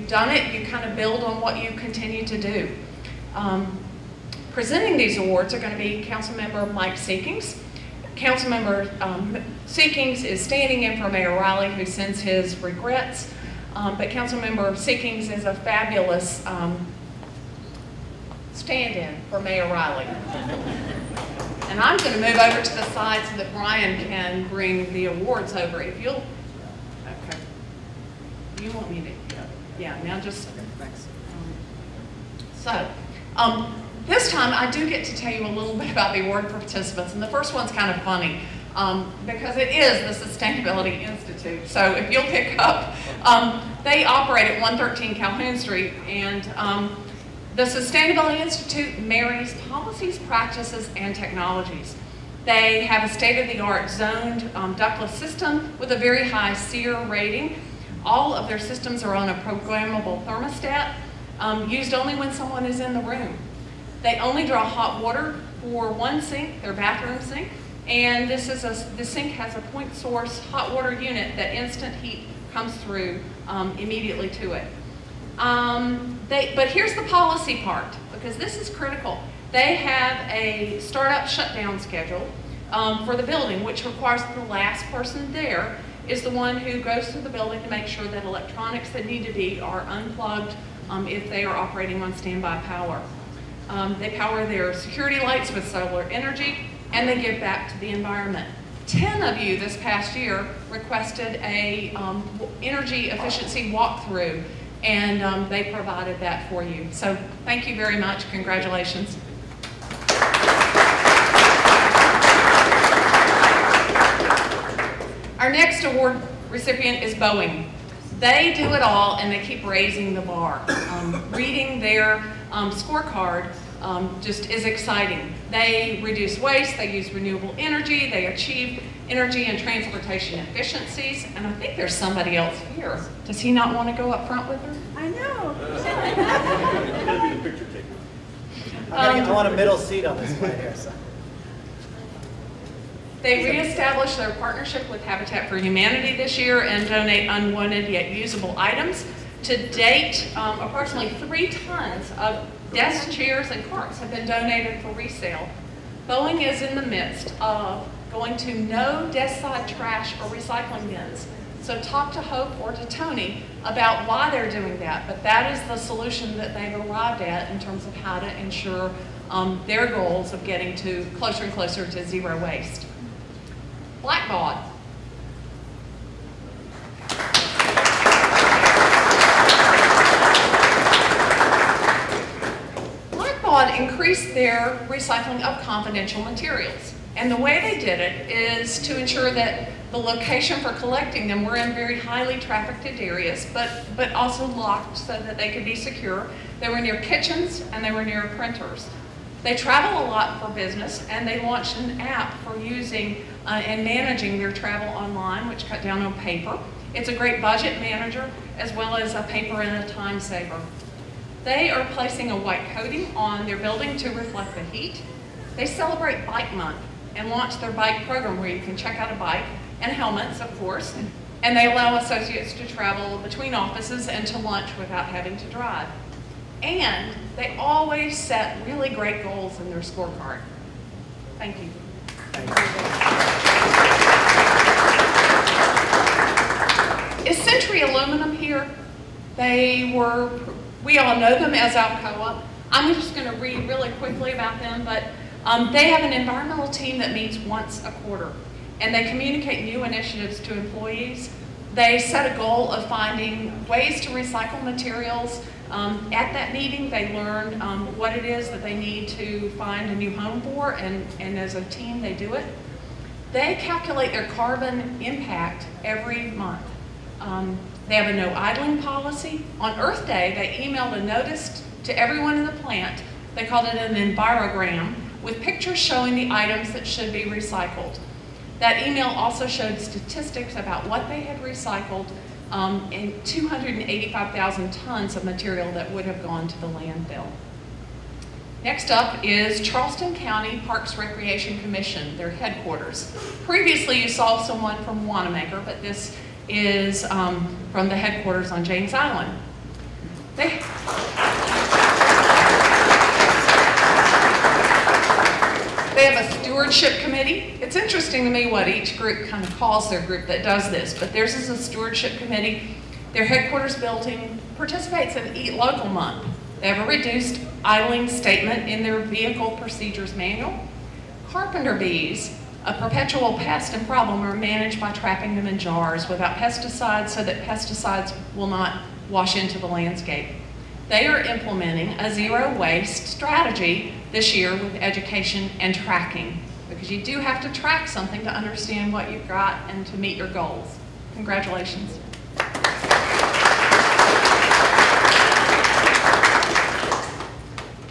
you've done it, you kind of build on what you continue to do. Presenting these awards are going to be Councilmember Mike Seekings. Councilmember Seekings is standing in for Mayor Riley, who sends his regrets, but Councilmember Seekings is a fabulous stand-in for Mayor Riley. And I'm going to move over to the side so that Brian can bring the awards over. If you'll, okay. You want me to, yeah, now just, thanks. This time I do get to tell you a little bit about the award participants, and the first one's kind of funny because it is the Sustainability Institute. So if you'll pick up, they operate at 113 Calhoun Street, and the Sustainability Institute marries policies, practices, and technologies. They have a state-of-the-art zoned ductless system with a very high SEER rating. All of their systems are on a programmable thermostat, used only when someone is in the room. They only draw hot water for one sink, their bathroom sink, and the sink has a point source hot water unit that instant heat comes through immediately to it. But here's the policy part, because this is critical. They have a startup shutdown schedule for the building, which requires the last person there is the one who goes through the building to make sure that electronics that need to be are unplugged if they are operating on standby power. They power their security lights with solar energy, and they give back to the environment. 10 of you this past year requested a energy efficiency walkthrough, and they provided that for you. So thank you very much. Congratulations. Our next award recipient is Boeing. They do it all, and they keep raising the bar. Reading their scorecard just is exciting. They reduce waste, they use renewable energy, they achieve energy and transportation efficiencies, and I think there's somebody else here. Does he not want to go up front with her? I know. I want a middle seat on this plane here. So. They reestablished their partnership with Habitat for Humanity this year and donate unwanted yet usable items. To date, approximately 3 tons of desks, chairs, and carts have been donated for resale. Boeing is in the midst of going to no desk side trash or recycling bins. So talk to Hope or to Tony about why they're doing that, but that is the solution that they've arrived at in terms of how to ensure their goals of getting to closer and closer to zero waste. Blackbaud. Blackbaud increased their recycling of confidential materials. And the way they did it is to ensure that the location for collecting them were in very highly trafficked areas, but also locked so that they could be secure. They were near kitchens and they were near printers. They travel a lot for business, and they launched an app for using and managing their travel online, which cut down on paper. It's a great budget manager, as well as a paper and a time saver. They are placing a white coating on their building to reflect the heat. They celebrate Bike Month and launched their bike program where you can check out a bike and helmets, of course, and they allow associates to travel between offices and to lunch without having to drive. And they always set really great goals in their scorecard. Thank you. Is Century Aluminum here? We all know them as Alcoa. I'm just going to read really quickly about them, but they have an environmental team that meets once a quarter, and they communicate new initiatives to employees. They set a goal of finding ways to recycle materials. At that meeting, they learn what it is that they need to find a new home for, and as a team, they do it. They calculate their carbon impact every month. They have a no idling policy. On Earth Day, they emailed a notice to everyone in the plant. They called it an envirogram with pictures showing the items that should be recycled. That email also showed statistics about what they had recycled and 285,000 tons of material that would have gone to the landfill. Next up is Charleston County Parks Recreation Commission, their headquarters. Previously you saw someone from Wanamaker, but this is from the headquarters on James Island. They have a stewardship committee. It's interesting to me what each group kind of calls their group that does this, but theirs is a stewardship committee. Their headquarters building participates in Eat Local Month. They have a reduced idling statement in their vehicle procedures manual. Carpenter bees, a perpetual pest and problem, are managed by trapping them in jars without pesticides so that pesticides will not wash into the landscape. They are implementing a zero waste strategy this year with education and tracking, because you do have to track something to understand what you've got and to meet your goals. Congratulations.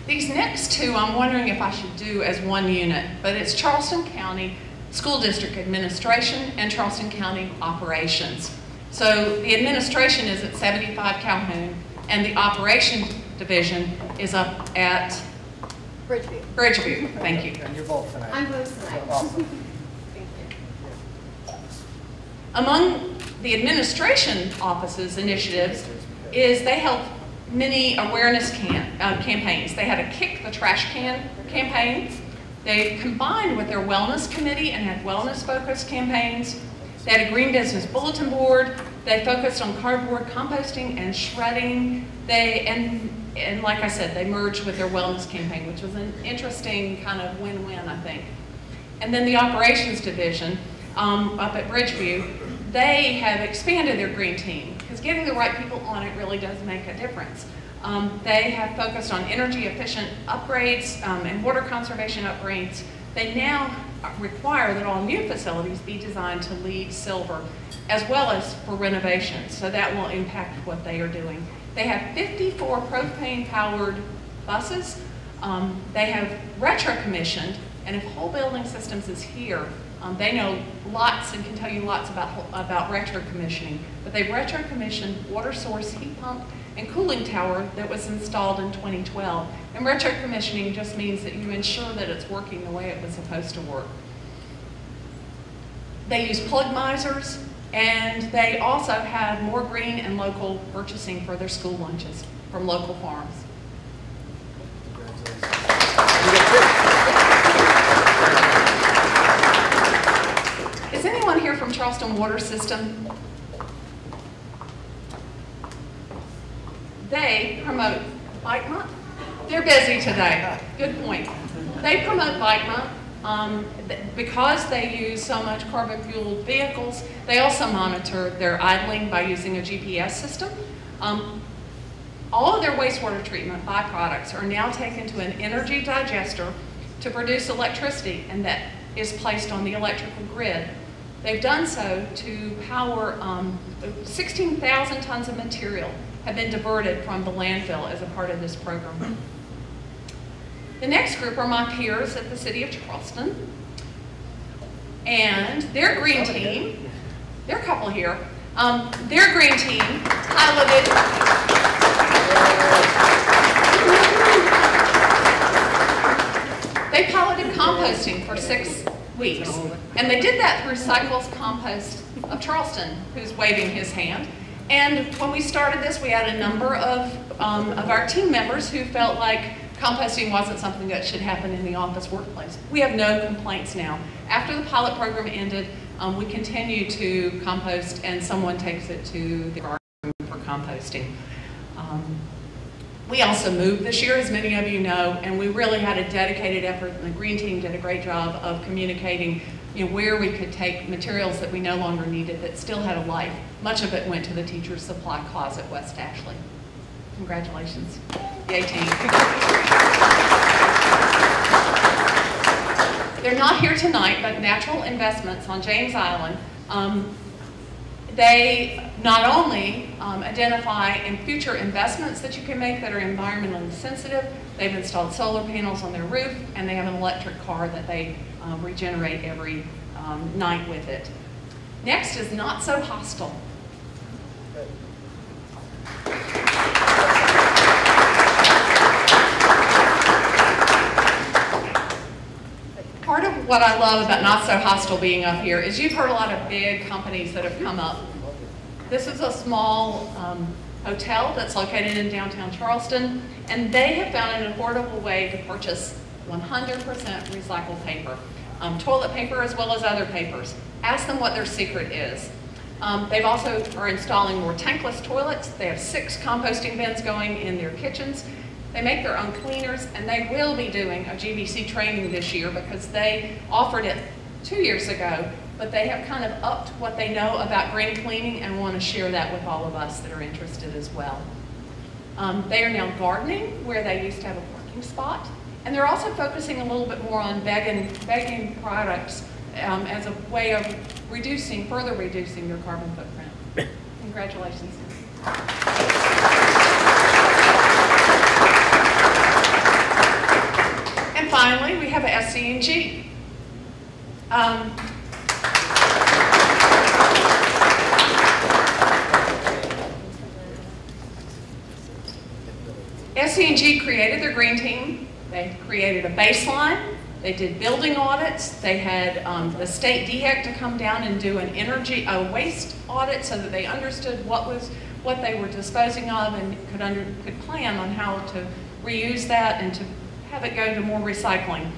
These next two, I'm wondering if I should do as one unit, but it's Charleston County School District Administration and Charleston County Operations. So the administration is at 75 Calhoun, and the operations division is up at Bridgeview. Bridgeview. Thank you. And you're both tonight. I'm both tonight. Awesome. Thank you. Among the administration office's initiatives is they held many awareness campaigns. They had a Kick the Trash Can campaign. They combined with their wellness committee and had wellness-focused campaigns. They had a green business bulletin board. They focused on cardboard composting and shredding. And like I said, they merged with their wellness campaign, which was an interesting kind of win-win, I think. And then the operations division up at Bridgeview, they have expanded their green team, because getting the right people on it really does make a difference. They have focused on energy efficient upgrades and water conservation upgrades. They now require that all new facilities be designed to LEED Silver, as well as for renovations, so that will impact what they are doing. They have 54 propane-powered buses. They have retro-commissioned, and if Whole Building Systems is here, they know lots and can tell you lots about retro-commissioning. But they retro-commissioned water source heat pump and cooling tower that was installed in 2012. And retro-commissioning just means that you ensure that it's working the way it was supposed to work. They use plug misers, and they also have more green and local purchasing for their school lunches from local farms. Is anyone here from Charleston Water System? They promote Bike Month. They're busy today. Good point. They promote Bike Month. Because they use so much carbon-fueled vehicles, they also monitor their idling by using a GPS system. All of their wastewater treatment byproducts are now taken to an energy digester to produce electricity, and that is placed on the electrical grid. They've done so to power 16,000 tons of material have been diverted from the landfill as a part of this program. The next group are my peers at the City of Charleston, and their green team, there are a couple here, their green team piloted composting for 6 weeks, and they did that through Cycles Compost of Charleston, who's waving his hand. And when we started this, we had a number of our team members who felt like composting wasn't something that should happen in the office workplace. We have no complaints now. After the pilot program ended, we continue to compost, and someone takes it to the garden for composting. We also moved this year, as many of you know, and we really had a dedicated effort, and the green team did a great job of communicating where we could take materials that we no longer needed that still had a life. Much of it went to the teacher's supply closet, West Ashley. Congratulations. Yay, team. They're not here tonight, but Natural Investments on James Island, they not only identify in future investments that you can make that are environmentally sensitive, they've installed solar panels on their roof, and they have an electric car that they regenerate every night with it. Next is Not So Hostile. Part of what I love about Not So Hostile being up here is you've heard a lot of big companies that have come up. This is a small hotel that's located in downtown Charleston, and they have found an affordable way to purchase 100% recycled paper, toilet paper as well as other papers. Ask them what their secret is. They've also are installing more tankless toilets. They have 6 composting bins going in their kitchens. They make their own cleaners, and they will be doing a GBC training this year because they offered it 2 years ago, but they have kind of upped what they know about green cleaning and want to share that with all of us that are interested as well. They are now gardening where they used to have a parking spot, and they're also focusing a little bit more on begging products as a way of further reducing their carbon footprint. Congratulations. And finally, we have a SC&G. SC&G created their green team. They created a baseline. They did building audits. They had the state DHEC to come down and do a waste audit so that they understood what they were disposing of and could plan on how to reuse that and to have it go to more recycling.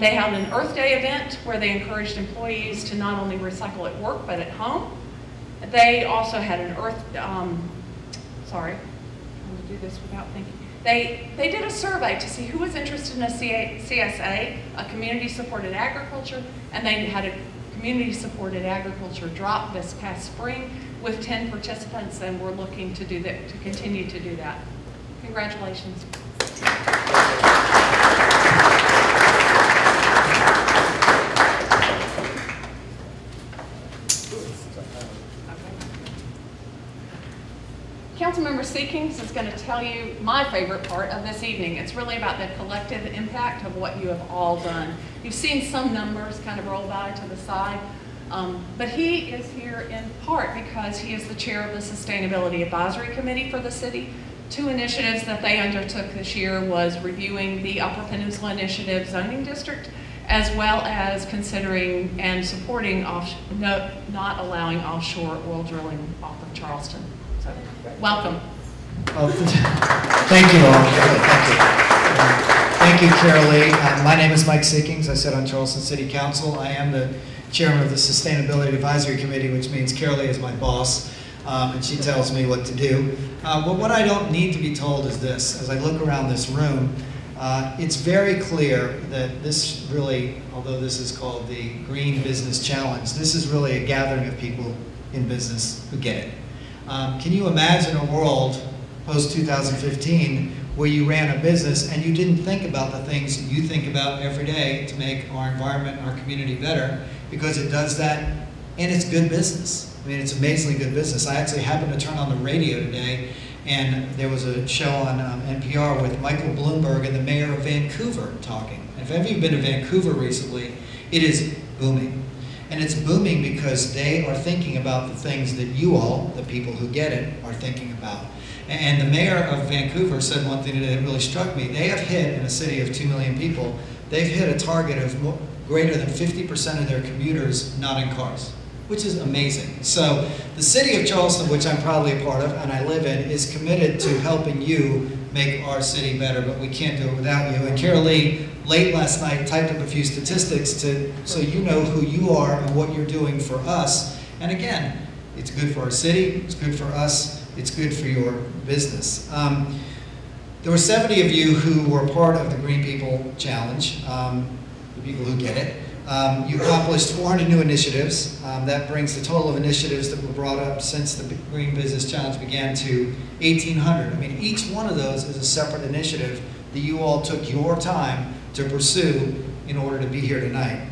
They had an Earth Day event where they encouraged employees to not only recycle at work but at home. They also had an sorry, I'm trying to do this without thinking. They did a survey to see who was interested in a CSA, a community-supported agriculture, and they had a community-supported agriculture drop this past spring with 10 participants, and we're looking to do that, to continue to do that. Congratulations. Councilmember Seekings is going to tell you my favorite part of this evening. It's really about the collective impact of what you have all done. You've seen some numbers kind of roll by to the side, but he is here in part because he is the chair of the Sustainability Advisory Committee for the city. 2 initiatives that they undertook this year was reviewing the Upper Peninsula Initiative zoning district, as well as considering and supporting not allowing offshore oil drilling off of Charleston. So, welcome. Thank you all. Thank you, Carol Lee. My name is Mike Seekings. I sit on Charleston City Council. I am the chairman of the Sustainability Advisory Committee, which means Carol Lee is my boss, and she tells me what to do. But what I don't need to be told is this. As I look around this room, it's very clear that this really, although this is called the Green Business Challenge, this is really a gathering of people in business who get it. Can you imagine a world post-2015 where you ran a business and you didn't think about the things you think about every day to make our environment and our community better, because it does that and it's good business. I mean, it's amazingly good business. I actually happened to turn on the radio today and there was a show on NPR with Michael Bloomberg and the mayor of Vancouver talking. And if any of you have been to Vancouver recently, it is booming. And it's booming because they are thinking about the things that you all, the people who get it, are thinking about. And the mayor of Vancouver said one thing that really struck me. They have hit, in a city of 2 million people, they've hit a target of greater than 50% of their commuters not in cars, which is amazing. So the city of Charleston, which I'm proudly a part of and I live in, is committed to helping you make our city better, but we can't do it without you. And Carol Lee, late last night, typed up a few statistics so you know who you are and what you're doing for us. And again, it's good for our city, it's good for us, it's good for your business. There were 70 of you who were part of the Green People Challenge, the people who get it. You accomplished 400 new initiatives. That brings the total of initiatives that were brought up since the Green Business Challenge began to 1,800. I mean, each one of those is a separate initiative that you all took your time to pursue in order to be here tonight.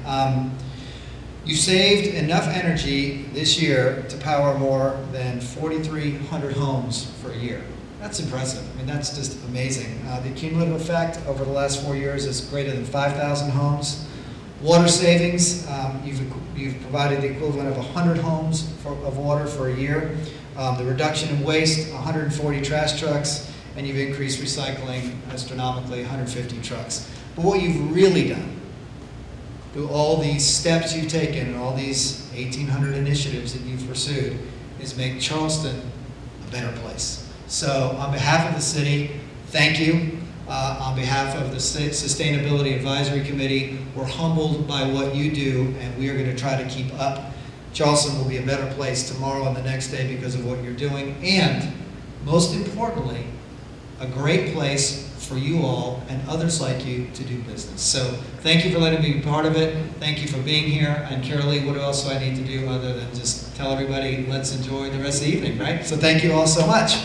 You saved enough energy this year to power more than 4,300 homes for a year. That's impressive. I mean, that's just amazing. The cumulative effect over the last 4 years is greater than 5,000 homes. Water savings, you've provided the equivalent of 100 homes of water for a year. The reduction in waste, 140 trash trucks, and you've increased recycling astronomically, 150 trucks. But what you've really done, through all these steps you've taken and all these 1,800 initiatives that you've pursued, is make Charleston a a better place. So on behalf of the city, thank you. On behalf of the Sustainability Advisory Committee, we're humbled by what you do, and we are going to try to keep up. Charleston will be a better place tomorrow and the next day because of what you're doing, and most importantly, a great place for you all and others like you to do business. So thank you for letting me be part of it. Thank you for being here. And Carolee, what else do I need to do other than just tell everybody, let's enjoy the rest of the evening, right? So thank you all so much.